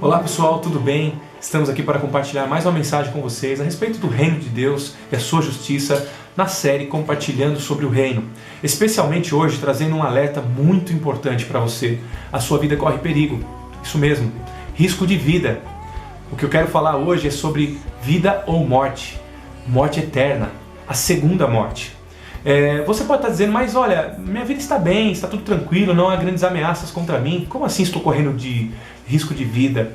Olá pessoal, tudo bem? Estamos aqui para compartilhar mais uma mensagem com vocês a respeito do Reino de Deus e a sua justiça na série Compartilhando sobre o Reino. Especialmente hoje trazendo um alerta muito importante para você. A sua vida corre perigo, isso mesmo, risco de vida. O que eu quero falar hoje é sobre vida ou morte, morte eterna, a segunda morte. Você pode estar dizendo, mas olha, minha vida está bem, está tudo tranquilo, não há grandes ameaças contra mim, como assim estou correndo de risco de vida?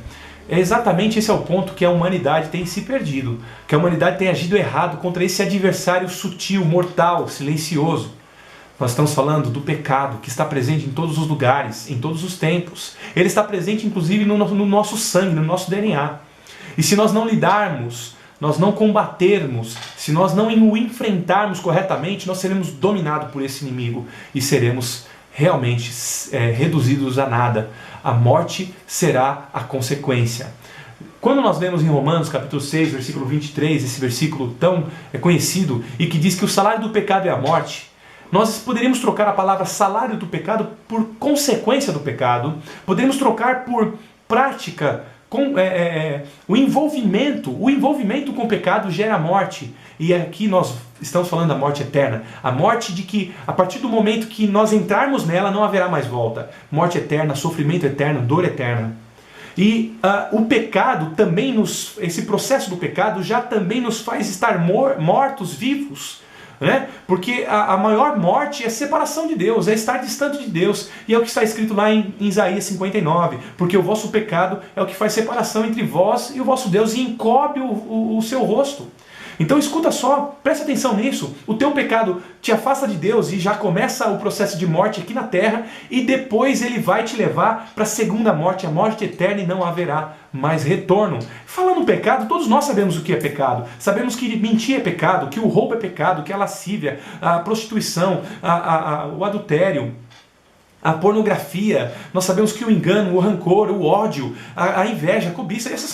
Exatamente esse é o ponto que a humanidade tem se perdido, que a humanidade tem agido errado contra esse adversário sutil, mortal, silencioso. Nós estamos falando do pecado que está presente em todos os lugares, em todos os tempos. Ele está presente inclusive no nosso sangue, no nosso DNA. E se nós não lidarmos, nós não combatermos, se nós não o enfrentarmos corretamente, nós seremos dominados por esse inimigo e seremos realmente reduzidos a nada. A morte será a consequência. Quando nós lemos em Romanos capítulo 6, versículo 23, esse versículo tão conhecido e que diz que o salário do pecado é a morte, nós poderíamos trocar a palavra salário do pecado por consequência do pecado, poderíamos trocar por prática. O envolvimento com o pecado gera morte. E aqui nós estamos falando da morte eterna. A morte de que, a partir do momento que nós entrarmos nela, não haverá mais volta. Morte eterna, sofrimento eterno, dor eterna. E o pecado também esse processo do pecado já também nos faz estar mortos, vivos. Né? Porque a maior morte é a separação de Deus, é estar distante de Deus. E é o que está escrito lá em Isaías 59. Porque o vosso pecado é o que faz separação entre vós e o vosso Deus e encobre o seu rosto. Então escuta só, presta atenção nisso. O teu pecado te afasta de Deus e já começa o processo de morte aqui na terra. E depois ele vai te levar para a segunda morte, a morte eterna, e não haverá mais retorno. Falando no pecado, todos nós sabemos o que é pecado. Sabemos que mentir é pecado, que o roubo é pecado, que a lascívia, a prostituição, o adultério, a pornografia. Nós sabemos que o engano, o rancor, o ódio, a inveja, a cobiça, esses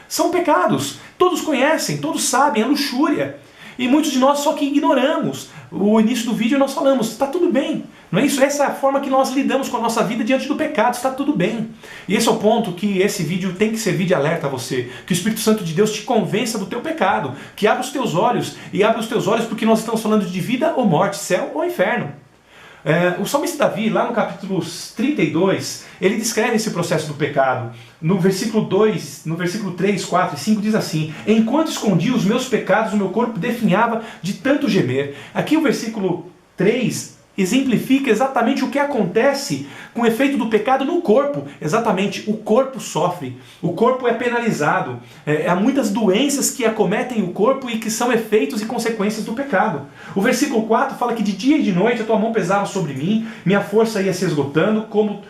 são pecados. Todos conhecem, todos sabem, a luxúria. E muitos de nós só que ignoramos. O início do vídeo nós falamos, está tudo bem. Não é isso? Essa é a forma que nós lidamos com a nossa vida diante do pecado, está tudo bem. E esse é o ponto que esse vídeo tem que servir de alerta a você. Que o Espírito Santo de Deus te convença do teu pecado. Que abra os teus olhos. E abra os teus olhos porque nós estamos falando de vida ou morte, céu ou inferno. O salmista Davi, lá no capítulo 32, ele descreve esse processo do pecado. No versículo 2, no versículo 3, 4 e 5 diz assim: enquanto escondia os meus pecados, o meu corpo definhava de tanto gemer. Aqui o versículo 3 exemplifica exatamente o que acontece com o efeito do pecado no corpo. Exatamente, o corpo sofre, o corpo é penalizado. Há muitas doenças que acometem o corpo e que são efeitos e consequências do pecado. O versículo 4 fala que de dia e de noite a tua mão pesava sobre mim, minha força ia se esgotando como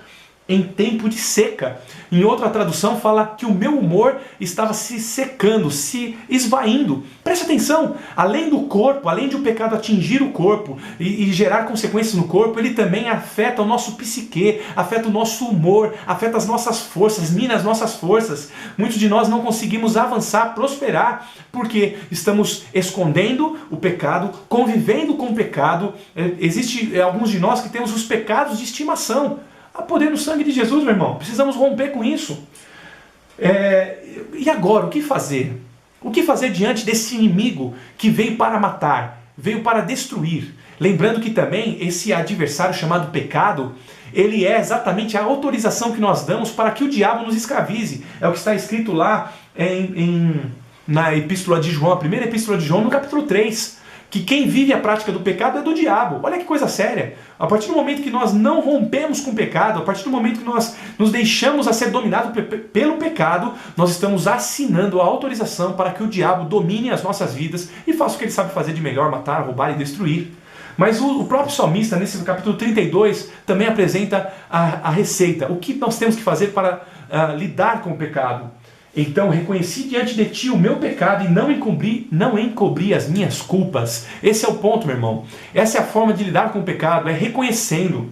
em tempo de seca. Em outra tradução fala que o meu humor estava se secando, se esvaindo. Preste atenção, além do corpo, além de o pecado atingir o corpo e gerar consequências no corpo, ele também afeta o nosso psique, afeta o nosso humor, afeta as nossas forças, mina as nossas forças. Muitos de nós não conseguimos avançar, prosperar, porque estamos escondendo o pecado, convivendo com o pecado. Existe alguns de nós que temos os pecados de estimação. Há poder no sangue de Jesus, meu irmão. Precisamos romper com isso. E agora, o que fazer? O que fazer diante desse inimigo que veio para matar, veio para destruir? Lembrando que também esse adversário chamado pecado, ele é exatamente a autorização que nós damos para que o diabo nos escravize. É o que está escrito lá na epístola de João, a primeira epístola de João, no capítulo 3. Que quem vive a prática do pecado é do diabo. Olha que coisa séria. A partir do momento que nós não rompemos com o pecado, a partir do momento que nós nos deixamos a ser dominados pelo pecado, nós estamos assinando a autorização para que o diabo domine as nossas vidas e faça o que ele sabe fazer de melhor, matar, roubar e destruir. Mas o próprio salmista, nesse capítulo 32, também apresenta a receita. O que nós temos que fazer para lidar com o pecado? Então reconheci diante de ti o meu pecado e não encobri as minhas culpas. Esse é o ponto, meu irmão. Essa é a forma de lidar com o pecado, é reconhecendo.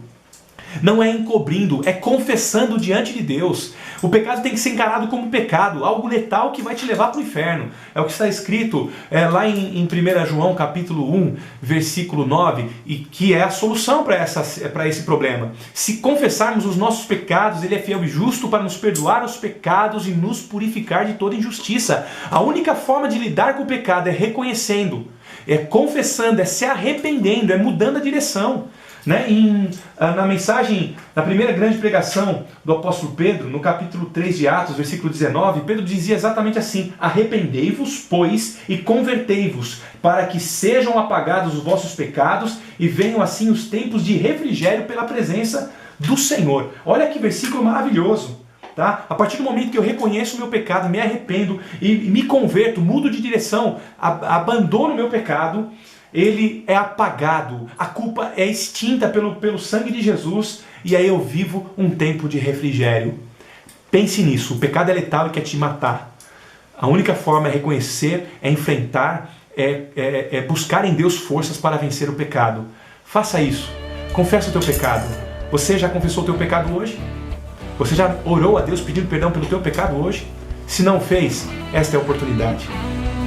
Não é encobrindo, é confessando diante de Deus. O pecado tem que ser encarado como pecado, algo letal que vai te levar para o inferno. É o que está escrito lá em 1 João capítulo 1, versículo 9, e que é a solução para esse problema. Se confessarmos os nossos pecados, Ele é fiel e justo para nos perdoar os pecados e nos purificar de toda injustiça. A única forma de lidar com o pecado é reconhecendo, é confessando, é se arrependendo, é mudando a direção. Né? Na mensagem, na primeira grande pregação do apóstolo Pedro, no capítulo 3 de Atos, versículo 19, Pedro dizia exatamente assim: arrependei-vos, pois, e convertei-vos, para que sejam apagados os vossos pecados e venham assim os tempos de refrigério pela presença do Senhor. Olha que versículo maravilhoso. Tá? A partir do momento que eu reconheço o meu pecado, me arrependo e me converto, mudo de direção, abandono o meu pecado, ele é apagado, a culpa é extinta pelo sangue de Jesus, e aí eu vivo um tempo de refrigério. Pense nisso, o pecado é letal e quer te matar. A única forma é reconhecer, é enfrentar, é buscar em Deus forças para vencer o pecado. Faça isso, confessa o teu pecado. Você já confessou o teu pecado hoje? Você já orou a Deus pedindo perdão pelo teu pecado hoje? Se não fez, esta é a oportunidade.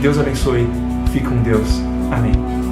Deus abençoe, fique com Deus. Amém.